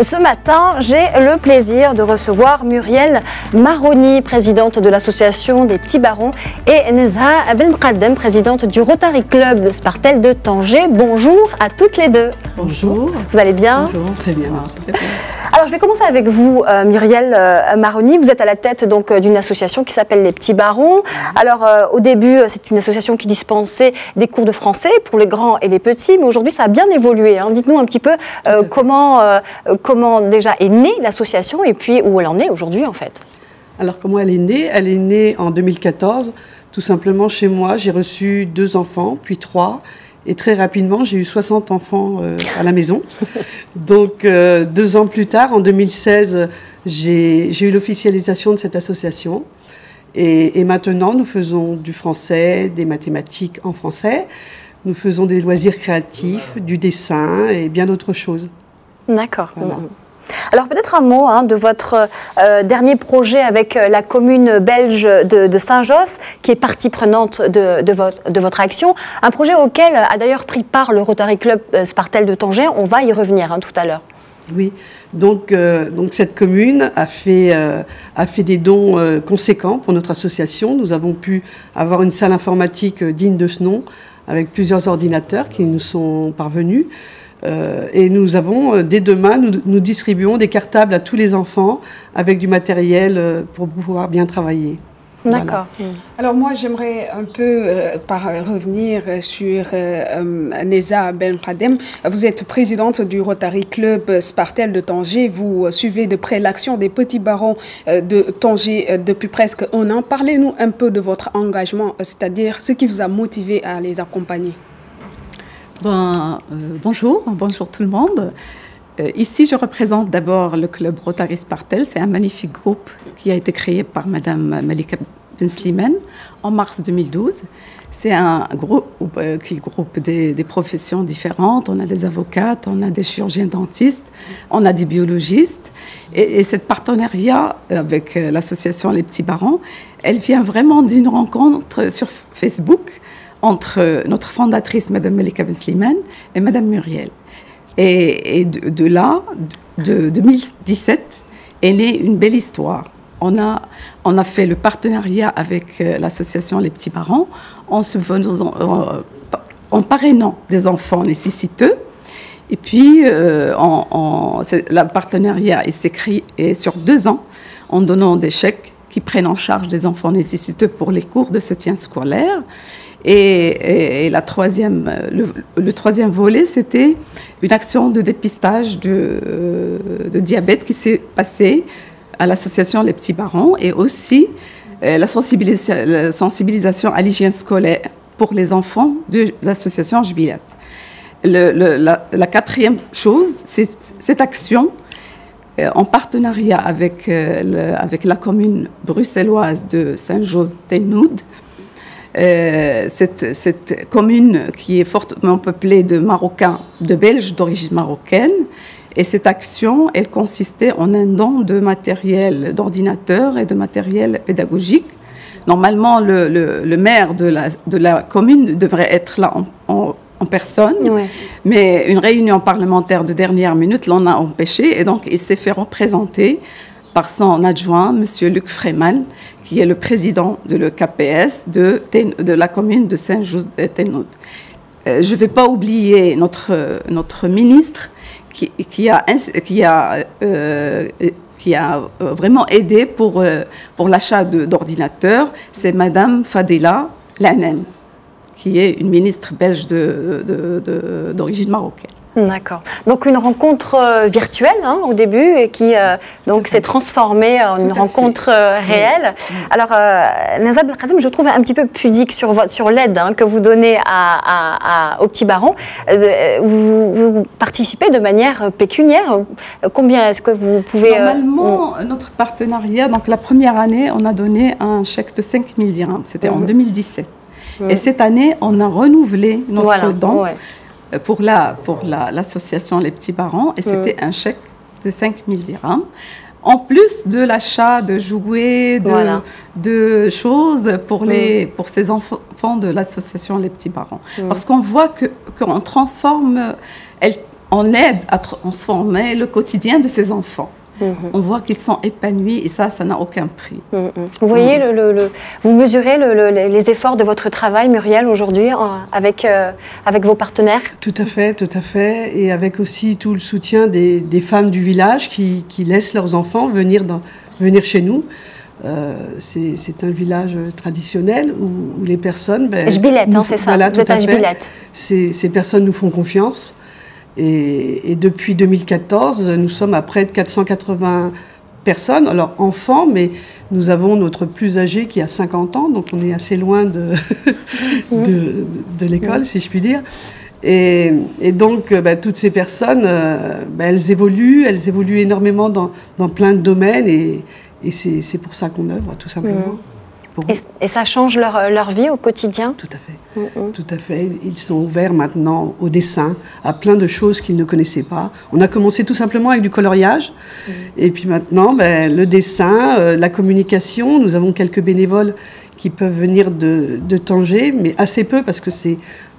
Ce matin, j'ai le plaisir de recevoir Muriel Maroni, présidente de l'association des Petits Barons, et Nezha Belmqaddem, présidente du Rotary Club de Spartel de Tanger. Bonjour à toutes les deux. Bonjour. Vous allez bien? Bonjour, très bien, merci. Alors, je vais commencer avec vous, Muriel Maroni. Vous êtes à la tête donc d'une association qui s'appelle les Petits Barons. Alors, au début, c'est une association qui dispensait des cours de français pour les grands et les petits, mais aujourd'hui, ça a bien évolué. Hein. Dites-nous un petit peu comment déjà est née l'association et puis où elle en est aujourd'hui, en fait. Alors, comment elle est née? Elle est née en 2014, tout simplement chez moi. J'ai reçu 2 enfants, puis 3. Et très rapidement, j'ai eu 60 enfants à la maison. Donc, 2 ans plus tard, en 2016, j'ai eu l'officialisation de cette association. Et maintenant, nous faisons du français, des mathématiques en français. Nous faisons des loisirs créatifs, du dessin et bien d'autres choses. D'accord. Voilà. Alors peut-être un mot de votre dernier projet avec la commune belge de Saint-Josse, qui est partie prenante de votre action. Un projet auquel a d'ailleurs pris part le Rotary Club Spartel de Tanger. On va y revenir tout à l'heure. Oui, donc cette commune a fait des dons conséquents pour notre association. Nous avons pu avoir une salle informatique digne de ce nom, avec plusieurs ordinateurs qui nous sont parvenus. Et nous avons, dès demain, nous distribuons des cartables à tous les enfants avec du matériel pour pouvoir bien travailler. D'accord. Voilà. Alors moi, j'aimerais un peu revenir sur Nezha Belmqaddem. Vous êtes présidente du Rotary Club Spartel de Tanger. Vous suivez de près l'action des Petits Barons de Tanger depuis presque 1 an. Parlez-nous un peu de votre engagement, c'est-à-dire ce qui vous a motivé à les accompagner. Bonjour tout le monde. Ici, je représente d'abord le club Rotary Spartel. C'est un magnifique groupe qui a été créé par Madame Malika Ben Slimane en mars 2012. C'est un groupe qui groupe des professions différentes. On a des avocates, on a des chirurgiens dentistes, on a des biologistes. Et cette partenariat avec l'association Les Petits Barons, elle vient vraiment d'une rencontre sur Facebook entre notre fondatrice, Madame Malika Ben Slimane, et Madame Muriel. Et de là, de 2017, est née une belle histoire. On a fait le partenariat avec l'association Les Petits Barons en parrainant des enfants nécessiteux. Et puis, le partenariat s'écrit sur 2 ans en donnant des chèques qui prennent en charge des enfants nécessiteux pour les cours de soutien scolaire. Et le troisième volet, c'était une action de dépistage de diabète qui s'est passée à l'association Les Petits Barons et aussi la sensibilisation à l'hygiène scolaire pour les enfants de l'association Jbilat. La 4e chose, c'est cette action en partenariat avec la commune bruxelloise de Saint-Josse-Tennoud. Cette commune qui est fortement peuplée de Marocains, de Belges d'origine marocaine. Et cette action, elle consistait en un don de matériel, d'ordinateur et de matériel pédagogique. Normalement, le maire de la commune devrait être là en personne, ouais. Mais une réunion parlementaire de dernière minute l'en a empêché. Et donc, il s'est fait représenter par son adjoint, M. Luc Freiman, qui est le président de l'EKPS de la commune de Saint-Josse-Tennoud. Je ne vais pas oublier notre ministre qui a vraiment aidé pour l'achat d'ordinateurs. C'est Madame Fadela Lanen, qui est une ministre belge d'origine marocaine. D'accord. Donc une rencontre virtuelle au début et qui donc s'est transformée en une rencontre réelle. Oui. Alors Nezha Belmqaddem, je trouve un petit peu pudique sur l'aide que vous donnez aux Petits Barons. Vous participez de manière pécuniaire. Combien est-ce que vous pouvez... Normalement, notre partenariat, donc la première année, on a donné un chèque de 5 000 dirhams. C'était en 2017. Et cette année, on a renouvelé notre don. Ouais. Pour l'association Les Petits Barons, et c'était un chèque de 5 000 dirhams, en plus de l'achat de jouets, de choses pour ces enfants de l'association Les Petits Barons. Parce qu'on voit qu'on transforme, on aide à transformer le quotidien de ces enfants. On voit qu'ils sont épanouis et ça n'a aucun prix. Vous voyez, vous mesurez les efforts de votre travail, Muriel, aujourd'hui, avec vos partenaires? Tout à fait. Et avec aussi tout le soutien des femmes du village qui laissent leurs enfants venir chez nous. C'est un village traditionnel où les personnes... Jbilette, c'est ça, voilà, vous êtes à Jbilette. Ces personnes nous font confiance. Et depuis 2014, nous sommes à près de 480 personnes, alors enfants, mais nous avons notre plus âgé qui a 50 ans, donc on est assez loin de l'école, si je puis dire. Et donc, toutes ces personnes, elles évoluent énormément dans plein de domaines, et c'est pour ça qu'on œuvre, tout simplement. Et ça change leur vie au quotidien? Tout à fait. Tout à fait. Ils sont ouverts maintenant au dessin, à plein de choses qu'ils ne connaissaient pas. On a commencé tout simplement avec du coloriage. Et puis maintenant, le dessin, la communication. Nous avons quelques bénévoles qui peuvent venir de Tanger, mais assez peu parce que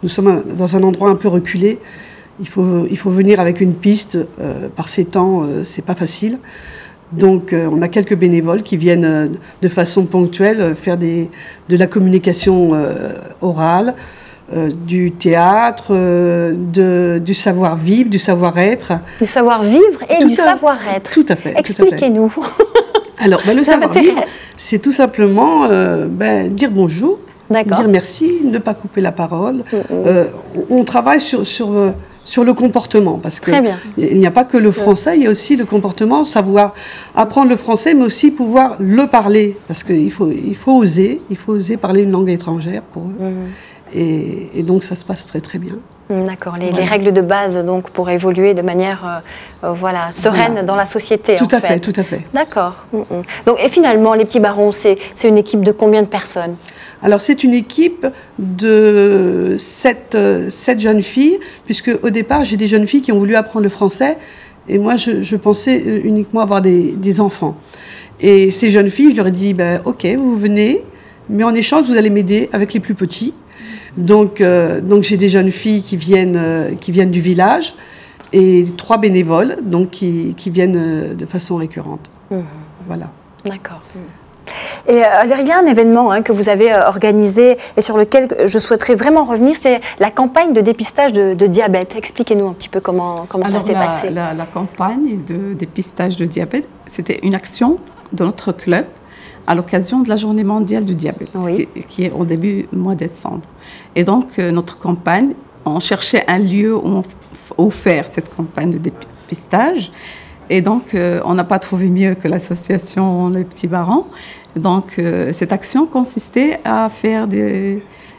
nous sommes dans un endroit un peu reculé. Il faut venir avec une piste. Par ces temps, c'est pas facile. Donc, on a quelques bénévoles qui viennent de façon ponctuelle faire de la communication orale, du théâtre, du savoir-vivre, du savoir-être. Du savoir-vivre et du savoir-être. Tout à fait. Expliquez-nous. Alors, le savoir-vivre, c'est tout simplement dire bonjour, dire merci, ne pas couper la parole. On travaille sur le comportement, parce qu'il n'y a pas que le français, il y a aussi le comportement, savoir apprendre le français, mais aussi pouvoir le parler, parce qu'il faut oser parler une langue étrangère pour eux. Et donc ça se passe très très bien. D'accord, les règles de base donc pour évoluer de manière sereine dans la société. Tout à fait. D'accord. Donc, et finalement, les petits barons, c'est une équipe de combien de personnes? Alors c'est une équipe de 7 jeunes filles, puisque au départ j'ai des jeunes filles qui ont voulu apprendre le français, et moi je pensais uniquement avoir des enfants. Et ces jeunes filles, je leur ai dit, ok, vous venez, mais en échange vous allez m'aider avec les plus petits. Donc j'ai des jeunes filles qui viennent du village, et 3 bénévoles donc qui viennent de façon récurrente. Voilà. D'accord. Et il y a un événement que vous avez organisé et sur lequel je souhaiterais vraiment revenir, c'est la campagne de dépistage de diabète. Expliquez-nous un petit peu comment ça s'est passé. La campagne de dépistage de diabète, c'était une action de notre club à l'occasion de la Journée mondiale du diabète, qui est au début du mois de décembre. Et donc, notre campagne, on cherchait un lieu où faire cette campagne de dépistage. Et donc, on n'a pas trouvé mieux que l'association Les Petits Barons. Donc, cette action consistait à faire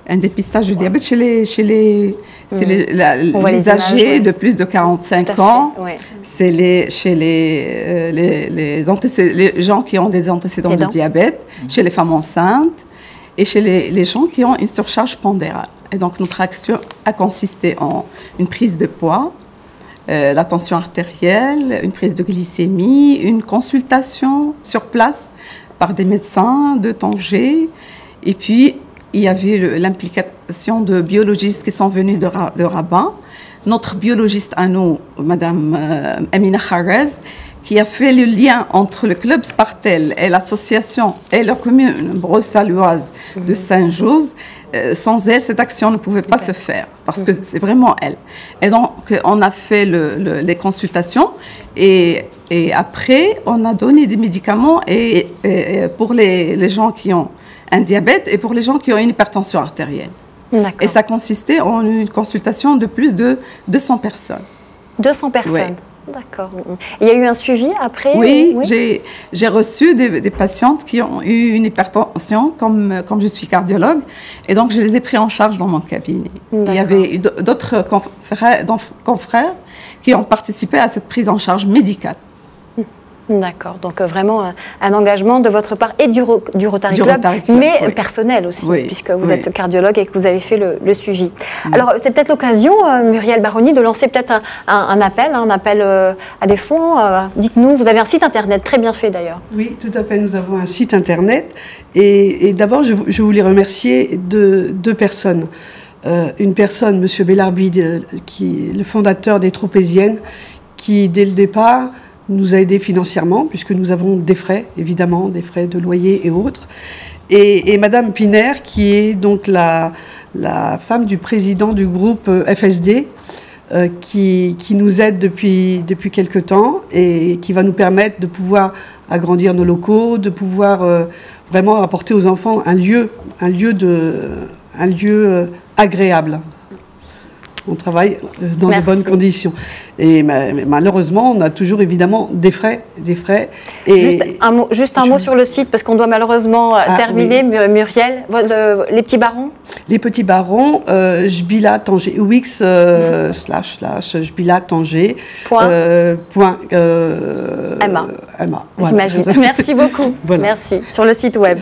un dépistage du diabète chez les âgés de plus de 45 ans. C'est chez les gens qui ont des antécédents de diabète, chez les femmes enceintes et chez les gens qui ont une surcharge pondérale. Et donc, notre action a consisté en une prise de poids, la tension artérielle, une prise de glycémie, une consultation sur place par des médecins de Tanger. Et puis, il y avait l'implication de biologistes qui sont venus de Rabat. Notre biologiste à nous, Madame Amina Kharez, qui a fait le lien entre le club Spartel et l'association et la commune bruxelloise de Saint-Just. Sans elle, cette action ne pouvait pas se faire, parce que c'est vraiment elle. Et donc, on a fait les consultations, et après, on a donné des médicaments et pour les gens qui ont un diabète et pour les gens qui ont une hypertension artérielle. Et ça consistait en une consultation de plus de 200 personnes. 200 personnes. Oui. D'accord. Il y a eu un suivi après? Oui. J'ai reçu des patientes qui ont eu une hypertension, comme je suis cardiologue, et donc je les ai pris en charge dans mon cabinet. Il y avait d'autres confrères qui ont participé à cette prise en charge médicale. D'accord, donc vraiment un engagement de votre part et du Rotary Club, mais personnel aussi, puisque vous êtes cardiologue et que vous avez fait le suivi. Alors, c'est peut-être l'occasion, Muriel Baroni, de lancer peut-être un appel à des fonds. Dites-nous, vous avez un site internet très bien fait d'ailleurs. Oui, tout à fait, nous avons un site internet. Et d'abord, je voulais remercier deux personnes. une personne, M. Bellarbi, qui est le fondateur des Tropéziennes, qui, dès le départ, nous a aidés financièrement, puisque nous avons des frais, évidemment, des frais de loyer et autres. Et Madame Piner, qui est donc la femme du président du groupe FSD, qui nous aide depuis quelque temps et qui va nous permettre de pouvoir agrandir nos locaux, de pouvoir vraiment apporter aux enfants un lieu agréable. On travaille dans de bonnes conditions. Et malheureusement, on a toujours évidemment des frais. Et juste un mot sur le site, parce qu'on doit malheureusement terminer. Oui. Muriel, les petits barons. Les petits barons, Jbila Tanger, Wix / Jbila Tanger. Point. Emma. Voilà. J'imagine. Merci beaucoup. Voilà. Merci. Sur le site web.